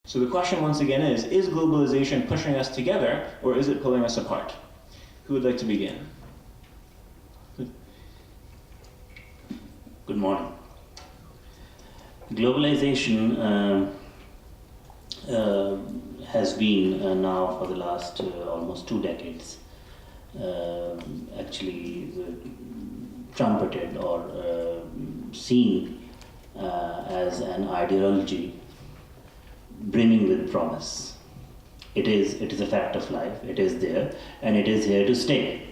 So the question once again is globalization pushing us together or is it pulling us apart? Who would like to begin? Good morning. Globalization has been now for the last almost 2 decades actually trumpeted or seen as an ideology brimming with promise. It is a fact of life, it is there, and it is here to stay.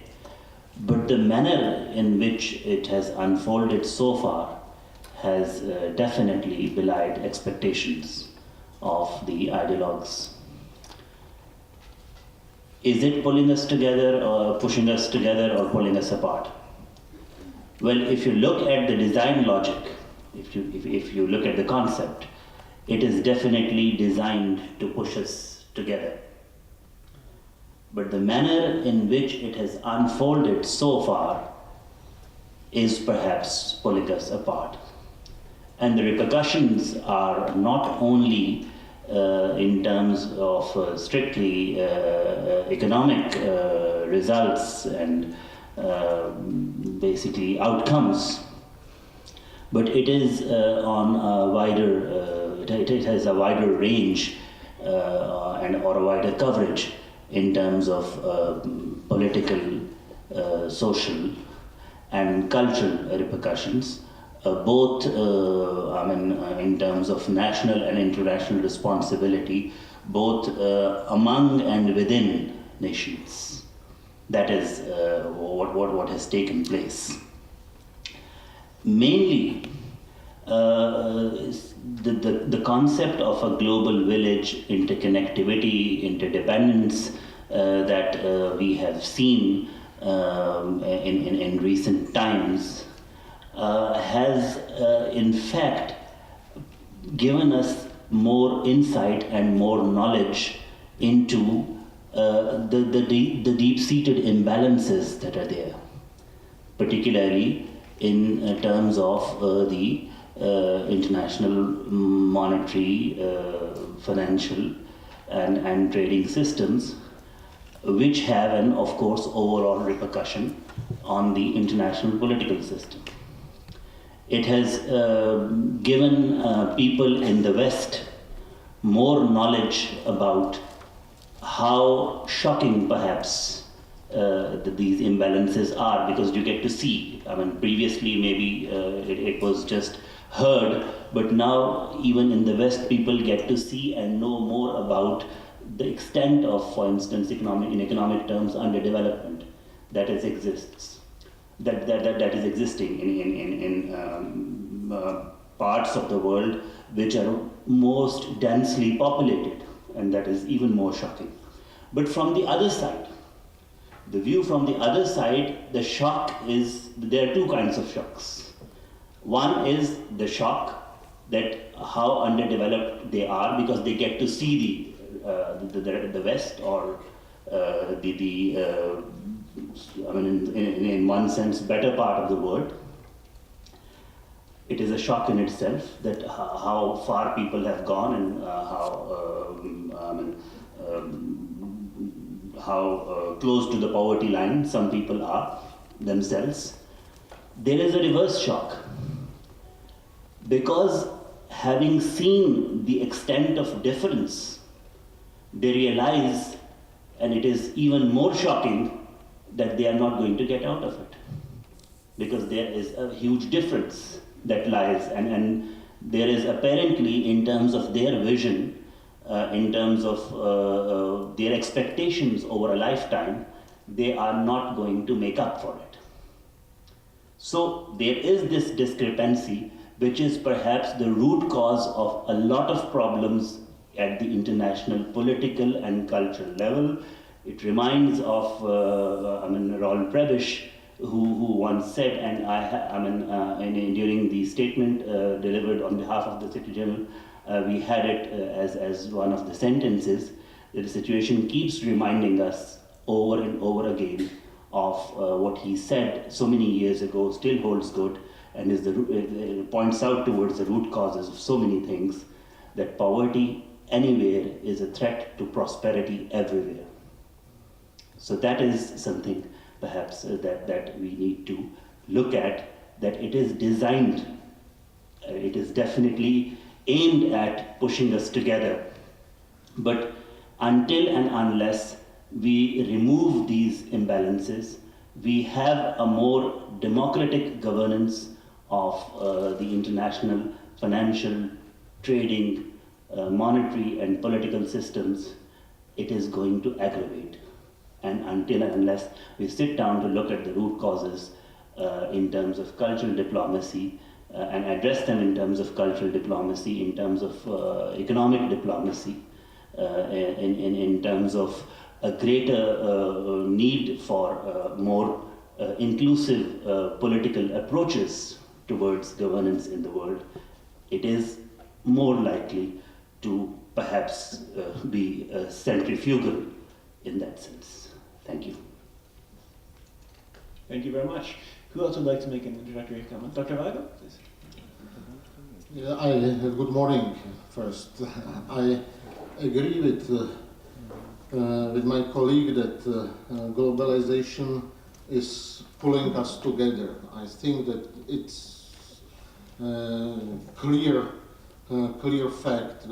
But the manner in which it has unfolded so far has definitely belied expectations of the ideologues. Is it pulling us together or pushing us together or pulling us apart? Well, if you look at the design logic, if you look at the concept, it is definitely designed to push us together. But the manner in which it has unfolded so far is perhaps pulling us apart. And the repercussions are not only in terms of strictly economic results and basically outcomes, but it is on a wider, it has a wider range or a wider coverage in terms of political, social, and cultural repercussions, both in terms of national and international responsibility, both among and within nations. That is what has taken place. Mainly, the concept of a global village, interconnectivity, interdependence that we have seen in recent times has in fact given us more insight and more knowledge into the deep-seated imbalances that are there, particularly in terms of the international monetary, financial and trading systems, which have an, of course, overall repercussion on the international political system. It has given people in the West more knowledge about how shocking perhaps these imbalances are, because you get to see. I mean, previously maybe it was just heard, but now even in the West people get to see and know more about the extent of, for instance, in economic terms, underdevelopment that is existing in parts of the world which are most densely populated, and that is even more shocking. But from the other side, the view from the other side, the shock is, there are two kinds of shocks. One is the shock that how underdeveloped they are, because they get to see the West or in one sense, better part of the world. It is a shock in itself that how far people have gone and how close to the poverty line some people are themselves. There is a reverse shock, because having seen the extent of difference, they realize, and it is even more shocking, that they are not going to get out of it, because there is a huge difference that lies, and there is apparently, in terms of their vision, in terms of their expectations over a lifetime, they are not going to make up for it. So there is this discrepancy, which is perhaps the root cause of a lot of problems at the international political and cultural level. It reminds of Raoul Prebisch, who once said, and during the statement delivered on behalf of the Secretary General, we had it as one of the sentences, that the situation keeps reminding us over and over again of what he said so many years ago, still holds good, and points out towards the root causes of so many things, that poverty anywhere is a threat to prosperity everywhere. So that is something perhaps that we need to look at, that it is designed, it is definitely aimed at pushing us together. But until and unless we remove these imbalances, we have a more democratic governance of the international financial, trading, monetary and political systems, it is going to aggravate. And until and unless we sit down to look at the root causes in terms of cultural diplomacy and address them in terms of cultural diplomacy, in terms of economic diplomacy, in terms of a greater need for more inclusive political approaches towards governance in the world, it is more likely to perhaps be centrifugal in that sense. Thank you. Thank you very much. Who else would like to make an introductory comment? Dr. Weigl, please. Yeah, good morning first. I agree with my colleague that globalization is pulling us together. I think that it's clear fact,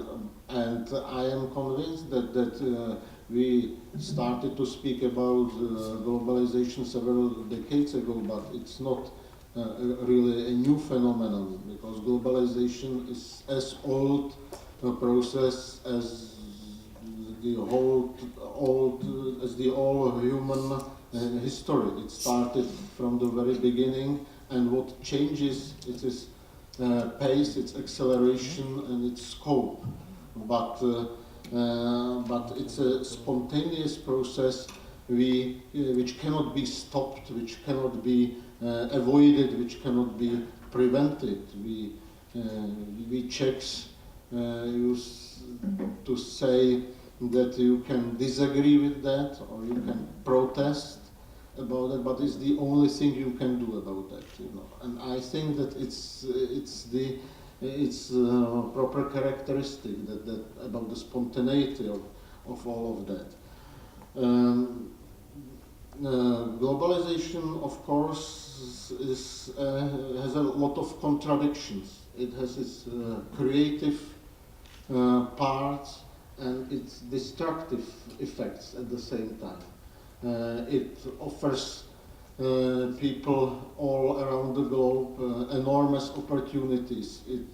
and I am convinced that we started to speak about globalization several decades ago, but it's not really a new phenomenon, because globalization is as old a process as the whole human history. It started from the very beginning, and what changes it is pace, its acceleration, and its scope. But it's a spontaneous process which cannot be stopped, which cannot be avoided, which cannot be prevented. We Czechs used to say that you can disagree with that or you can protest about it, but it's the only thing you can do about that, you know. And I think that it's proper characteristic that about the spontaneity of all of that. Globalization, of course, has a lot of contradictions. It has its creative parts and its destructive effects at the same time. It offers people all around the globe enormous opportunities. It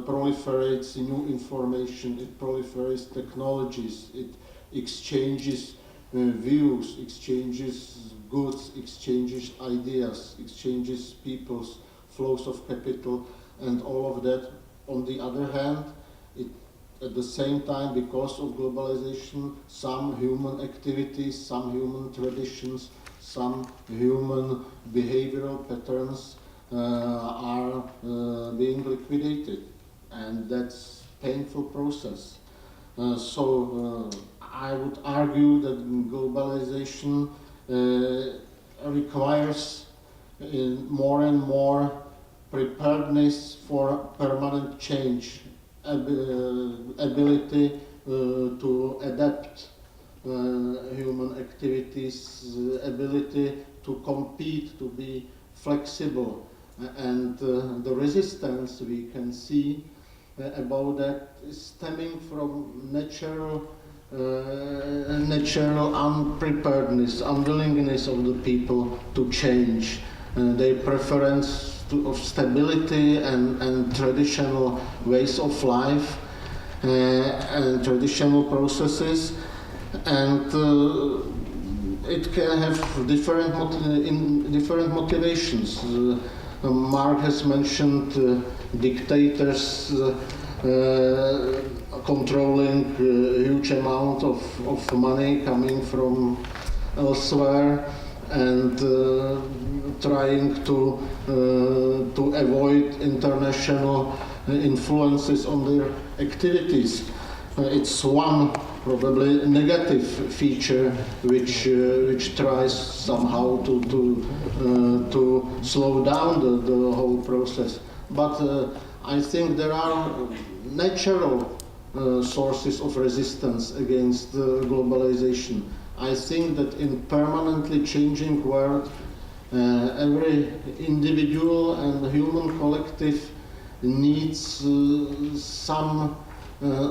proliferates new information, it proliferates technologies, it exchanges views, exchanges goods, exchanges ideas, exchanges people's flows of capital, and all of that. On the other hand, at the same time, because of globalization, some human activities, some human traditions, some human behavioral patterns are being liquidated, and that's a painful process. So I would argue that globalization requires more and more preparedness for permanent change, ability to adapt human activities, ability to compete, to be flexible, and the resistance we can see about that is stemming from natural unpreparedness, unwillingness of the people to change, their preference of stability and traditional ways of life and traditional processes, and it can have different motivations. Mark has mentioned dictators controlling a huge amount of money coming from elsewhere and trying to avoid international influences on their activities. It's one probably negative feature which tries somehow to slow down the whole process. But I think there are natural sources of resistance against globalization. I think that in permanently changing world, every individual and human collective needs some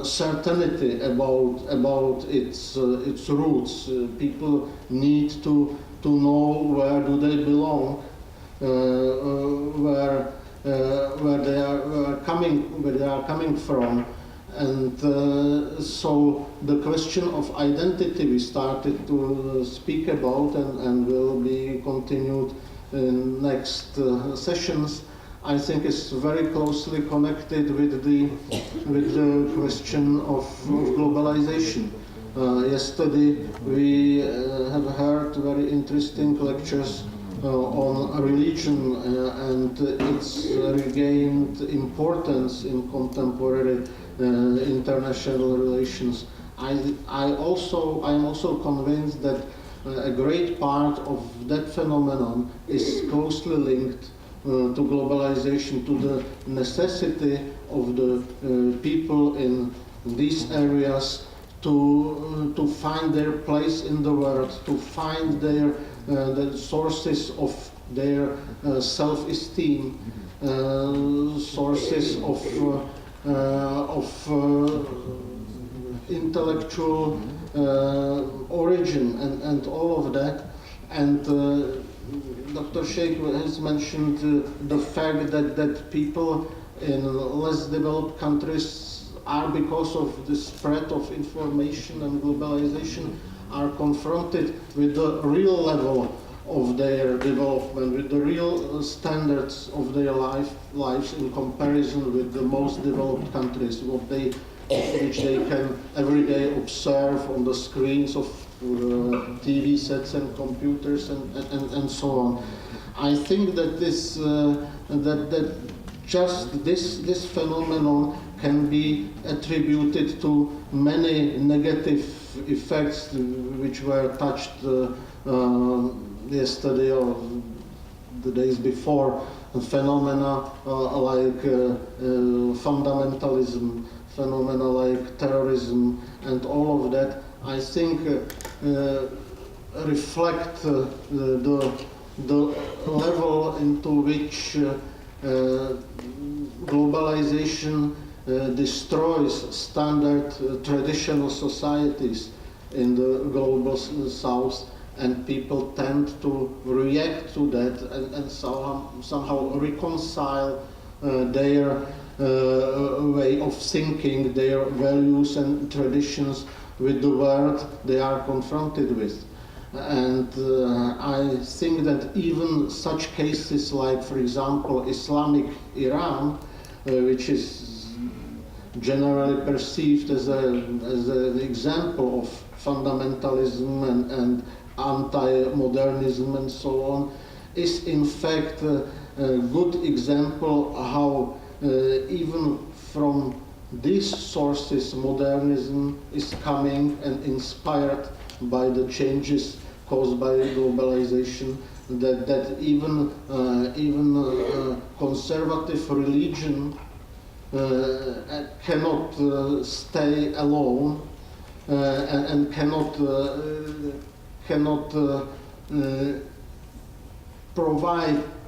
certainty about its roots. People need to know where do they belong, where they are coming from. And so the question of identity we started to speak about and will be continued in next sessions, I think is very closely connected with the question of globalization. Yesterday we have heard very interesting lectures on religion and its regained importance in contemporary international relations. I'm also convinced that a great part of that phenomenon is closely linked to globalization, to the necessity of the people in these areas to find their place in the world, to find the sources of their self-esteem, sources of intellectual origin and all of that. And Dr. Sheikh has mentioned the fact that people in less developed countries are, because of the spread of information and globalization, are confronted with the real level of their development, with the real standards of their lives in comparison with the most developed countries, which they can every day observe on the screens of TV sets and computers and so on. I think that this this phenomenon can be attributed to many negative effects which were touched yesterday or the days before. Phenomena like fundamentalism, phenomena like terrorism, and all of that, I think reflect the level into which globalization destroys standard traditional societies in the global south, and people tend to react to that and somehow reconcile their way of thinking, their values and traditions with the world they are confronted with. And I think that even such cases like, for example, Islamic Iran, which is generally perceived as an example of fundamentalism and anti-modernism and so on, is in fact a good example how even from these sources modernism is coming and inspired by the changes caused by globalization, that even conservative religion cannot stay alone and cannot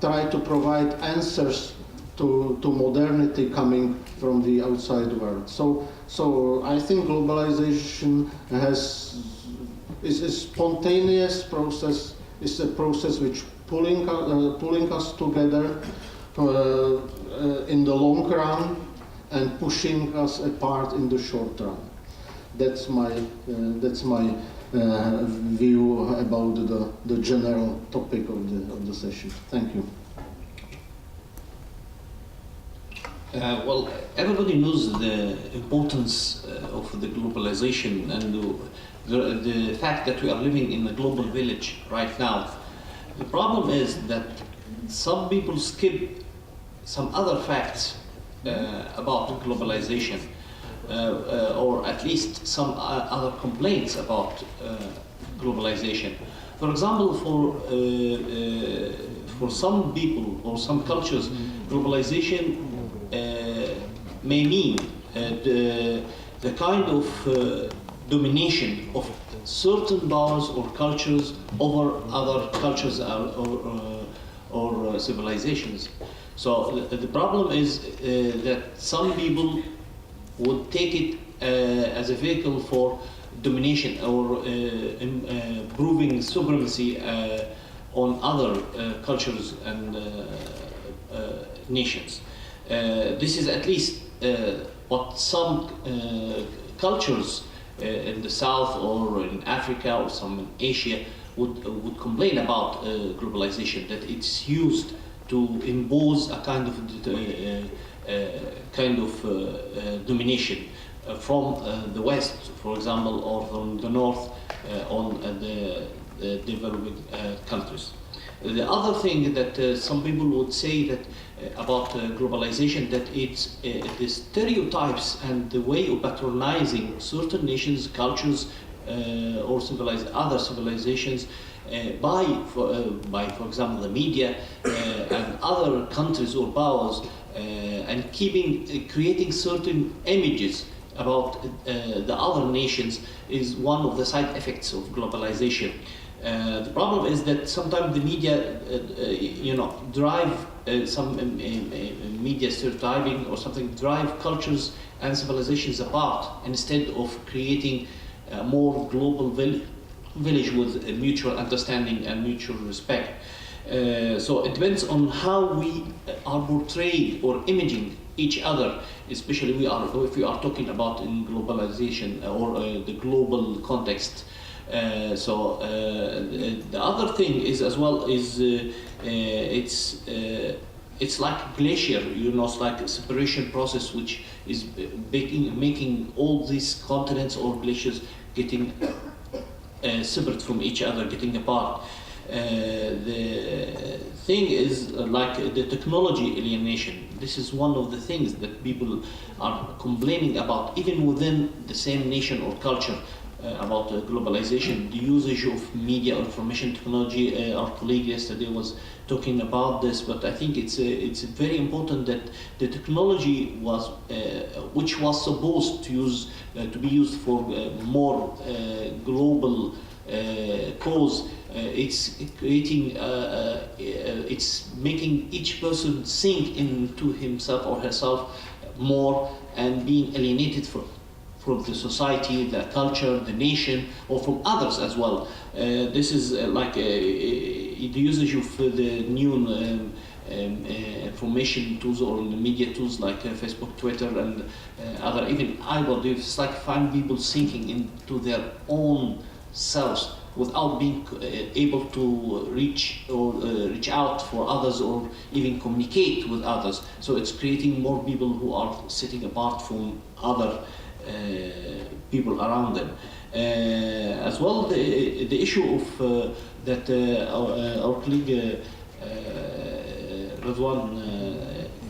try to provide answers to modernity coming from the outside world. So I think globalization is a spontaneous process. It's a process which pulling us together in the long run and pushing us apart in the short run. That's my view about the general topic of the session. Thank you. Well, everybody knows the importance of the globalization and the fact that we are living in a global village right now. The problem is that some people skip some other facts about globalization, or at least some other complaints about globalization. For example, for some people or some cultures, globalization may mean the kind of domination of certain powers or cultures over other cultures or civilizations. So the problem is that some people would take it as a vehicle for domination or proving supremacy on other cultures and nations. This is at least what some cultures in the South or in Africa or some in Asia would complain about globalization, that it's used to impose a kind of domination from the West, for example, or from the North on the developing countries. The other thing that some people would say that about globalization, that it's the stereotypes and the way of patronizing certain nations, cultures, or other civilizations by, for example, the media and other countries or powers, and creating certain images about the other nations is one of the side effects of globalization. The problem is that sometimes the media, drive some media stereotyping or something, drive cultures and civilizations apart instead of creating a more global village with mutual understanding and mutual respect. So it depends on how we are portrayed or imaging each other, especially if we are talking about in globalization or the global context. So the other thing is as well is it's like a glacier, it's like a separation process which is making all these continents or glaciers getting separate from each other, getting apart. The thing is like the technology alienation. This is one of the things that people are complaining about, even within the same nation or culture, about globalization, the usage of media information technology. Our colleague yesterday was talking about this, but I think it's very important that the technology which was supposed to be used for more global cause, it's creating, it's making each person sink into himself or herself more and being alienated from the society, the culture, the nation, or from others as well. This is like the usage of the new information tools or the media tools like Facebook, Twitter, and other, even iPod. It's like find people sinking into their own selves without being able to reach out for others or even communicate with others. So it's creating more people who are sitting apart from other people around them. As well, the issue of that our colleague Radwan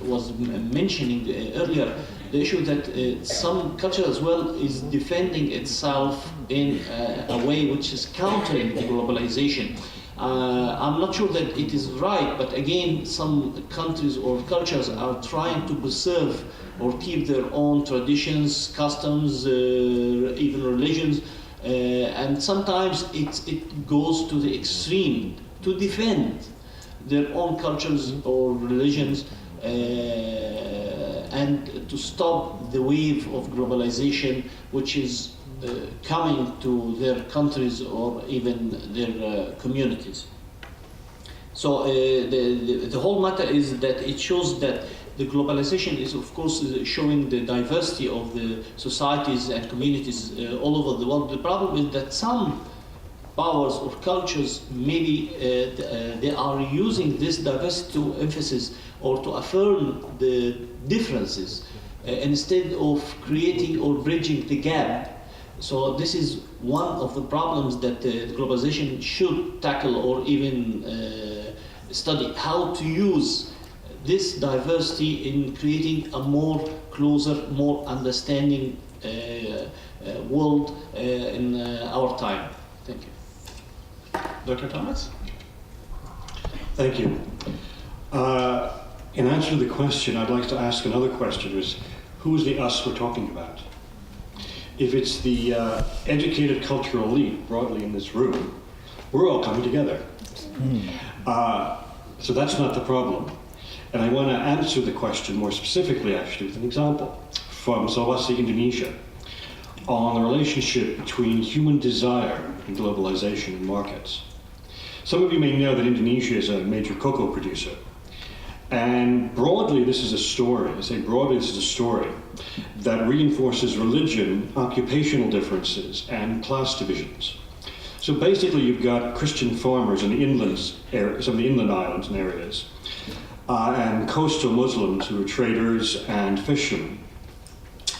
was mentioning earlier, the issue that some culture as well is defending itself in a way which is countering the globalization. I'm not sure that it is right, but again, some countries or cultures are trying to preserve or keep their own traditions, customs, even religions, and sometimes it goes to the extreme to defend their own cultures or religions and to stop the wave of globalization which is coming to their countries or even their communities. So the whole matter is that it shows that the globalization is, of course, showing the diversity of the societies and communities all over the world. The problem is that some powers or cultures, maybe they are using this diversity to emphasize or to affirm the differences instead of creating or bridging the gap. So this is one of the problems that globalization should tackle or even study, how to use this diversity in creating a more closer, more understanding world in our time. Thank you. Dr. Thomas? Thank you. in answer to the question, I'd like to ask another question, is who's the us we're talking about? If it's the educated cultural elite broadly in this room, we're all coming together. So that's not the problem. And I want to answer the question more specifically, actually, with an example from Sulawesi, Indonesia, on the relationship between human desire and globalization and markets. Some of you may know that Indonesia is a major cocoa producer. And broadly, this is a story, I say broadly, this is a story that reinforces religion, occupational differences, and class divisions. So basically, you've got Christian farmers in the inlands, some of the inland islands and areas, and coastal Muslims who are traders and fishermen.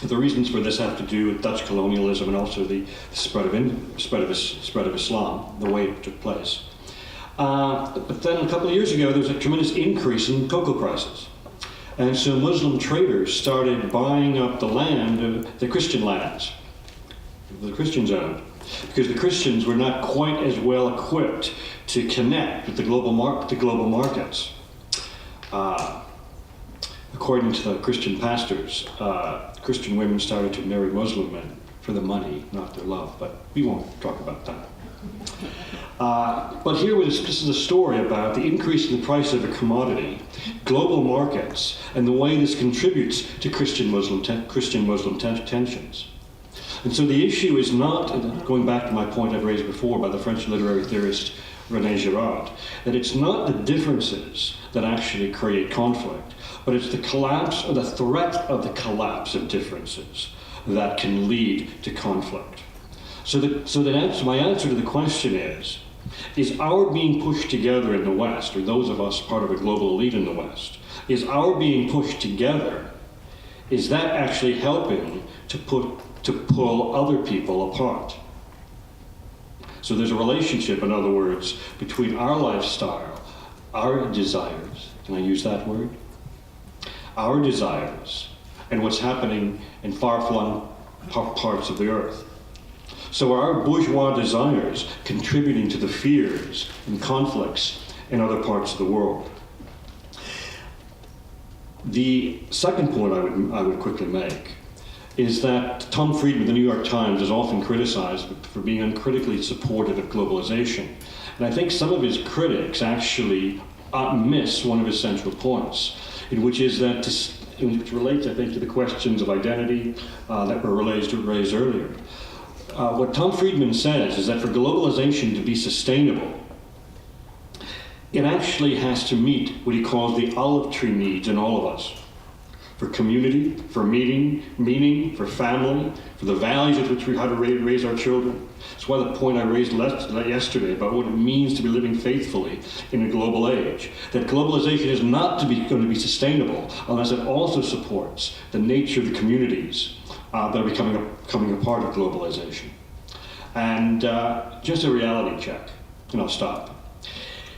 The reasons for this have to do with Dutch colonialism and also the spread of Islam, the way it took place. But then a couple of years ago, there was a tremendous increase in cocoa prices. And so Muslim traders started buying up the land, the Christian lands, the Christians owned, because the Christians were not quite as well equipped to connect with the global markets. According to the Christian pastors, Christian women started to marry Muslim men for the money, not their love, but we won't talk about that. But here this is a story about the increase in the price of a commodity, global markets, and the way this contributes to Christian-Muslim tensions. And so the issue is not, going back to my point I've raised before by the French literary theorist René Girard, that it's not the differences that actually create conflict, but it's the collapse or the threat of the collapse of differences that can lead to conflict. So my answer to the question is our being pushed together in the West, or those of us part of a global elite in the West, is our being pushed together, is that actually helping to pull other people apart? So there's a relationship, in other words, between our lifestyle, our desires, can I use that word? Our desires, and what's happening in far-flung parts of the earth. So are our bourgeois desires contributing to the fears and conflicts in other parts of the world? The second point I would quickly make is that Tom Friedman, the New York Times, is often criticized for being uncritically supportive of globalization. And I think some of his critics actually miss one of his central points, which is that, which relates, I think, to the questions of identity that were raised earlier. What Tom Friedman says is that for globalization to be sustainable, it actually has to meet what he calls the olive tree needs in all of us. For community, for meaning, for family, for the values with which we how to raise our children. That's why the point I raised yesterday about what it means to be living faithfully in a global age. That globalization is not going to be sustainable unless it also supports the nature of the communities that are becoming a part of globalization. And just a reality check, and I'll stop.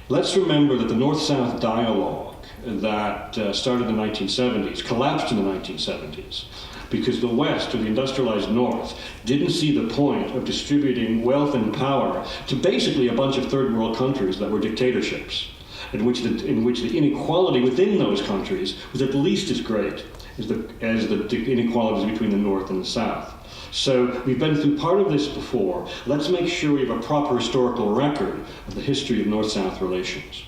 Let's remember that the North-South dialogue that started in the 1970s collapsed in the 1970s because the West, or the industrialized North, didn't see the point of distributing wealth and power to basically a bunch of third world countries that were dictatorships, in which the inequality within those countries was at least as great as the inequalities between the North and the South. So we've been through part of this before. Let's make sure we have a proper historical record of the history of North-South relations.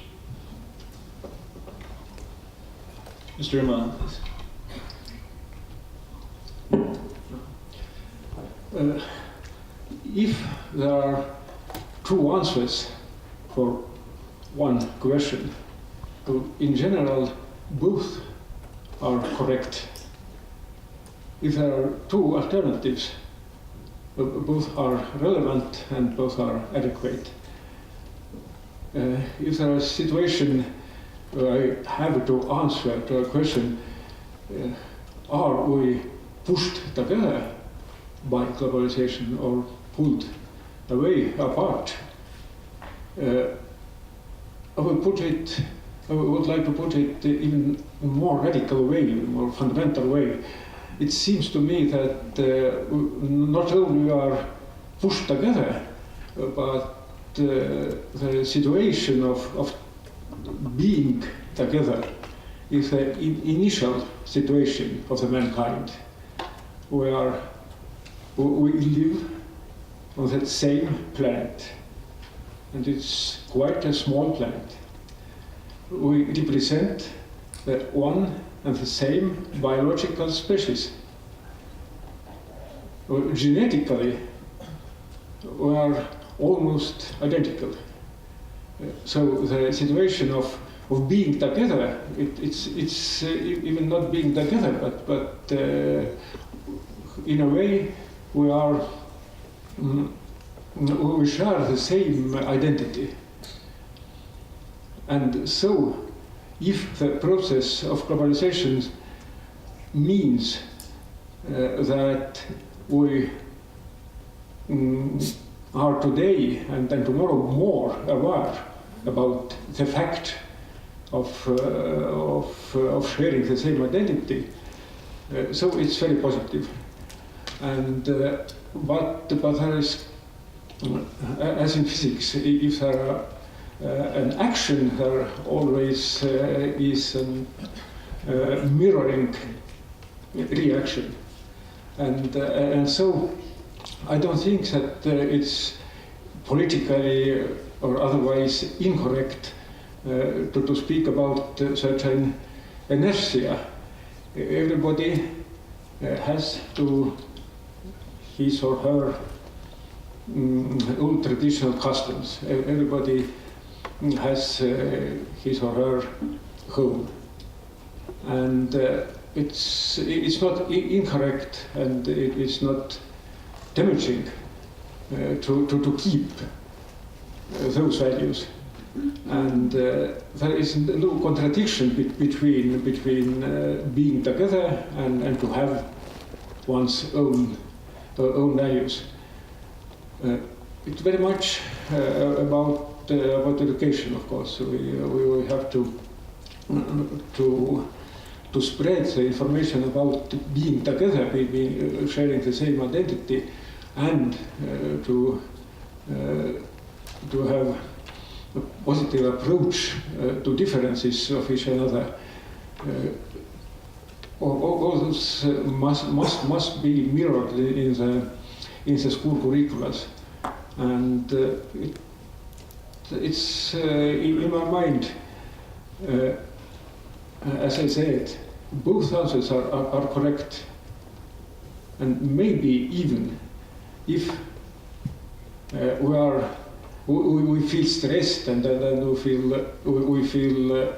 Mr. Imam, please. If there are two answers for one question, in general, both are correct. If there are two alternatives, both are relevant and both are adequate. If there is a situation where I have to answer to a question, are we pushed together by globalization or pulled away, apart? I would like to put it even in a more radical way, in a more fundamental way. It seems to me that not only we are pushed together, but the situation of being together is the initial situation of the mankind, where we live on that same planet, and it's quite a small planet. We represent the one and the same biological species. Genetically, we are almost identical. So the situation of being together, it's even not being together, but in a way we are, we share the same identity. And so if the process of globalization means that we are today and tomorrow more aware about the fact of sharing the same identity, so it's very positive. And but there is, as in physics, if there are an action, there always is a mirroring reaction, and so I don't think that it's politically or otherwise incorrect to speak about certain inertia. Everybody has to his or her old traditional customs. Everybody has his or her home, and it's not incorrect, and it's not damaging to keep those values, and there is no contradiction between being together and to have one's own values. It's very much about education, of course. We have to spread the information about being together, sharing the same identity, and to have a positive approach to differences of each another. All those must be mirrored in the school curriculums, and it's in my mind. As I said, both answers are correct, and maybe even if we feel stressed and then we feel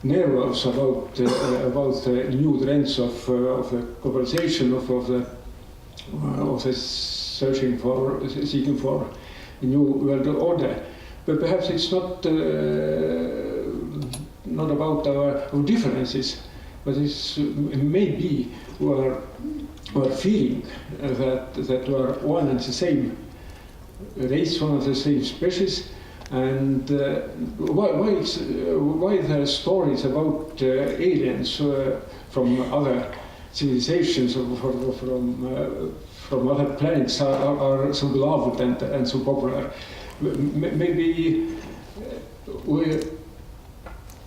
nervous about the new trends of the globalization, of the seeking for a new world order, but perhaps it's not about our differences, but it's maybe we're feeling that we're one and the same race, one and the same species, and why there are stories about aliens from other civilizations or from other planets are so beloved and so popular. Maybe we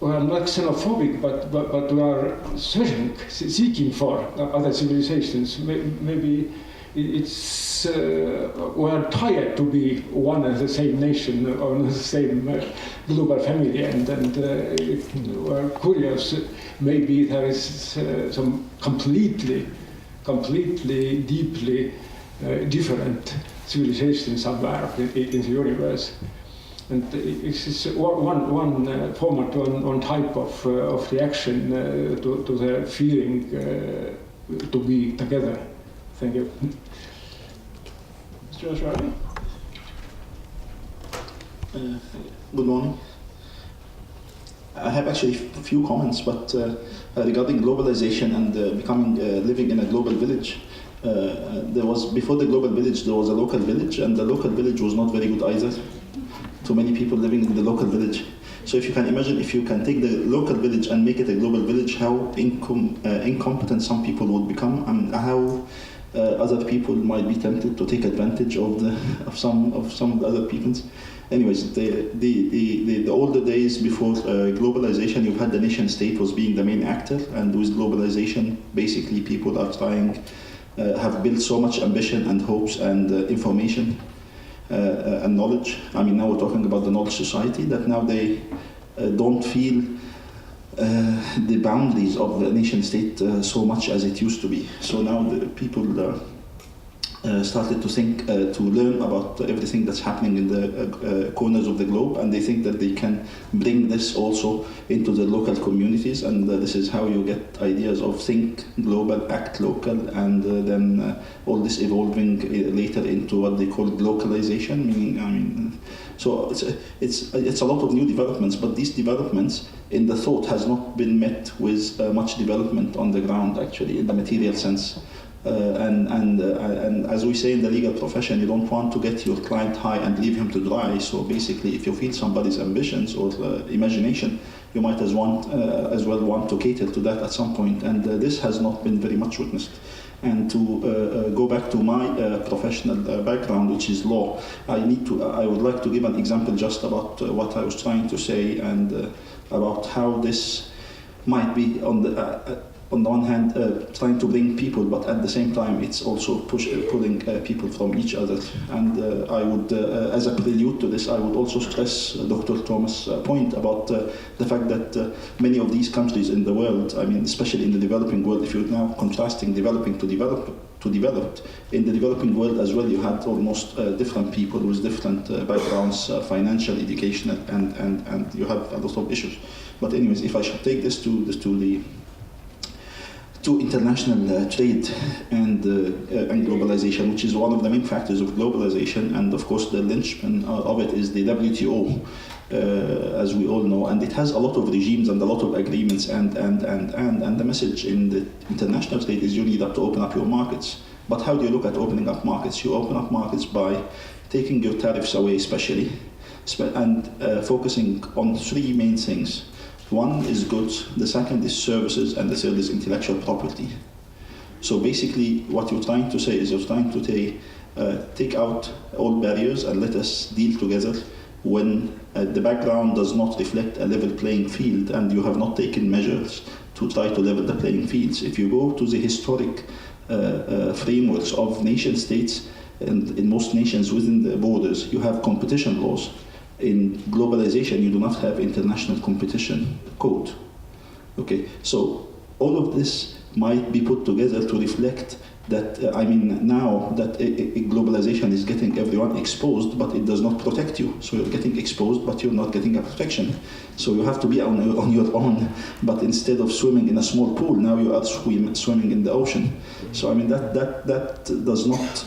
are not xenophobic, but we are seeking for other civilizations. Maybe it's we are tired to be one and the same nation or the same global family, and we are curious. Maybe there is some completely deeply different civilization somewhere in the universe. And it's one format, one type of reaction to the feeling to be together. Thank you. Mr. Jiří? Good morning. I have actually a few comments, but regarding globalization and living in a global village. Before the global village, there was a local village, and the local village was not very good either. Too many people living in the local village. So if you can imagine, if you can take the local village and make it a global village, how incompetent some people would become, and how other people might be tempted to take advantage of some of the other people's. Anyways, the older days before globalization, you've had the nation state was being the main actor, and with globalization, basically people are trying, have built so much ambition and hopes and information and knowledge. I mean, now we're talking about the knowledge society, that now they don't feel the boundaries of the nation state so much as it used to be. So now the people started to think, to learn about everything that's happening in the corners of the globe, and they think that they can bring this also into the local communities, and this is how you get ideas of think global, act local, and then all this evolving later into what they call globalization, meaning, so it's a lot of new developments, but these developments in the thought has not been met with much development on the ground, actually, in the material sense. And as we say in the legal profession, you don't want to get your client high and leave him to dry. So basically, if you feel somebody's ambitions or imagination, you might as well want to cater to that at some point. And this has not been very much witnessed. And to go back to my professional background, which is law, I would like to give an example just about what I was trying to say, and about how this might be on the one hand trying to bring people, but at the same time it's also pulling people from each other. And I would, as a prelude to this, I would also stress Dr. Thomas' point about the fact that many of these countries in the world, I mean, especially in the developing world, if you're now contrasting developing to developed, in the developing world as well, you had almost different people with different backgrounds, financial, educational, and you have a lot of issues. But anyways, if I should take this to international trade and globalization, which is one of the main factors of globalization, and of course the linchpin of it is the WTO, as we all know, and it has a lot of regimes and a lot of agreements, and the message in the international trade is you need to open up your markets. But how do you look at opening up markets? You open up markets by taking your tariffs away, especially, and focusing on three main things. One is goods, the second is services, and the third is intellectual property. So basically what you're trying to say is you're trying to take out all barriers and let us deal together when the background does not reflect a level playing field, and you have not taken measures to try to level the playing fields. If you go to the historic frameworks of nation states, and in most nations within the borders, you have competition laws. In globalization, you do not have international competition code. Okay, so all of this might be put together to reflect that, now that globalization is getting everyone exposed, but it does not protect you. So you're getting exposed, but you're not getting a protection. So you have to be on your own, but instead of swimming in a small pool, now you are swimming in the ocean. So that does not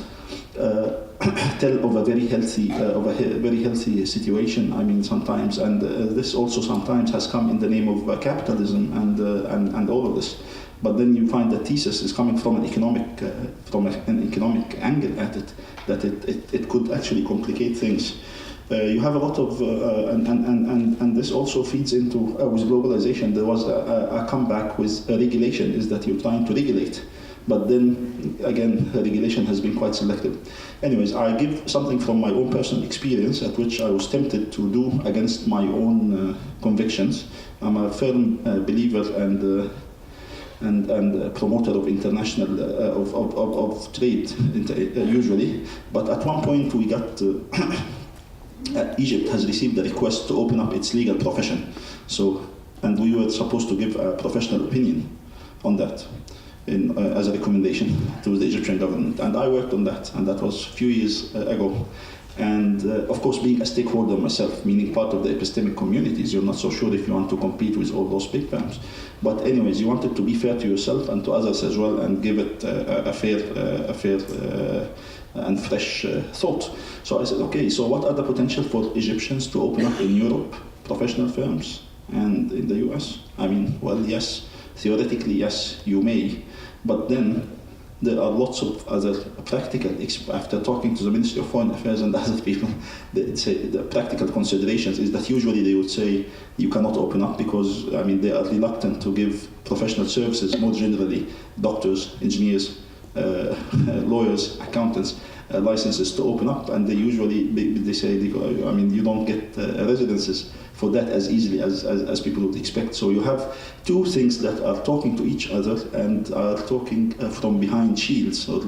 tell of a very healthy situation. I mean, sometimes, and this also sometimes has come in the name of capitalism and all of this. But then you find the thesis is coming from an economic angle at it, that it could actually complicate things. You have a lot of, and this also feeds into, with globalization, there was a comeback with regulation, is that you're trying to regulate. But then, again, regulation has been quite selective. Anyways, I give something from my own personal experience at which I was tempted to do against my own convictions. I'm a firm believer and promoter of international, of trade, usually. But at one point we got, Egypt has received a request to open up its legal profession. So, and we were supposed to give a professional opinion on that. As a recommendation to the Egyptian government, and I worked on that, and that was a few years ago. And of course, being a stakeholder myself, meaning part of the epistemic communities, you're not so sure if you want to compete with all those big firms. But anyways, you wanted to be fair to yourself and to others as well, and give it a fair and fresh thought. So I said, okay, so what are the potential for Egyptians to open up in Europe, professional firms, and in the US? I mean, well, yes, theoretically, yes, you may. But then there are lots of other practical, after talking to the Ministry of Foreign Affairs and other people, the practical considerations is that usually they would say you cannot open up because, they are reluctant to give professional services, more generally, doctors, engineers, lawyers, accountants, licenses to open up, and they usually they say I mean, you don't get residences for that as easily as people would expect. So you have two things that are talking to each other and are talking from behind shields or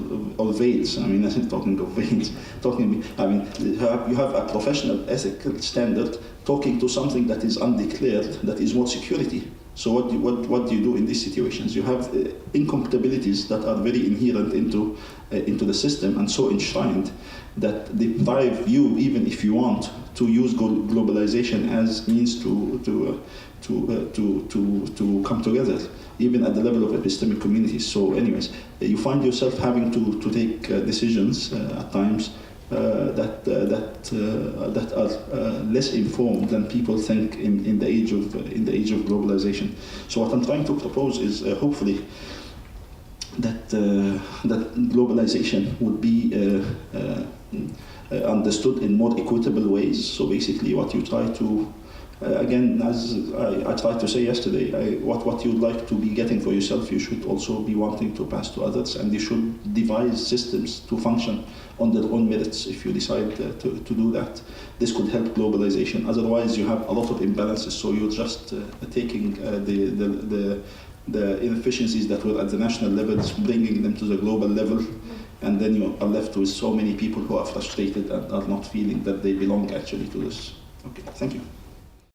veils. I mean, I'm talking of veils. I mean, you have a professional ethical standard talking to something that is undeclared, that is more security. So what do you do in these situations? You have incompatibilities that are very inherent into the system and so enshrined that deprive you, even if you want to use globalization as means to come together, even at the level of epistemic communities. So, anyways, you find yourself having to take decisions at times that are less informed than people think in the age of globalization. So what I'm trying to propose is hopefully that globalization would be understood in more equitable ways. So basically, what you try to again, as I tried to say yesterday, what you'd like to be getting for yourself, you should also be wanting to pass to others, and you should devise systems to function on their own merits if you decide to do that. This could help globalization. Otherwise, you have a lot of imbalances, so you're just taking the inefficiencies that were at the national levels, bringing them to the global level, and then you are left with so many people who are frustrated and are not feeling that they belong actually to this. Okay, thank you.